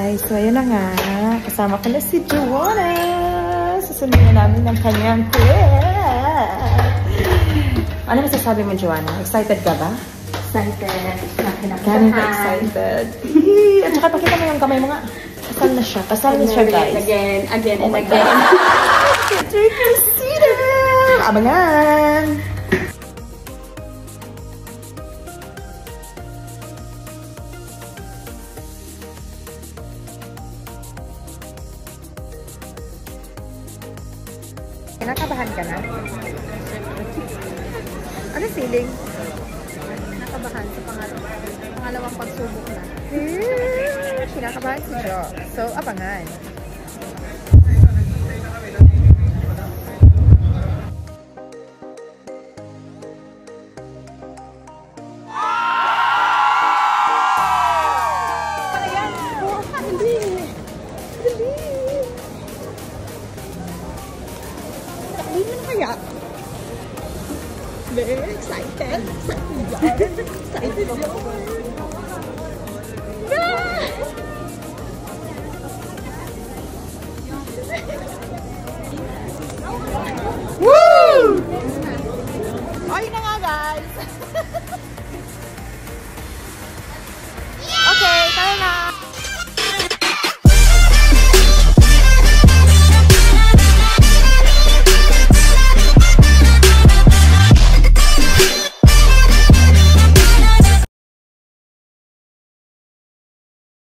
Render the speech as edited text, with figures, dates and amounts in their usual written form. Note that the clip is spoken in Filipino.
guys. So, ayun na nga. Kasama ko na si Joanna. Susundin na namin ng kanyang trip. Ano masasabi mo, Joanna? Excited ka ba? Excited. Ganun ka excited. At saka pakita mo yung kamay mo nga. Kasal na siya. Kasal na siya, guys. Again and again. Drink your cedar! Abangan! Kinakabahan ka na? Ano feeling? Nakabahan sa pangalawang pagsubok na. Kinakabahan si Jo. So, abangan. Very excited. Excited.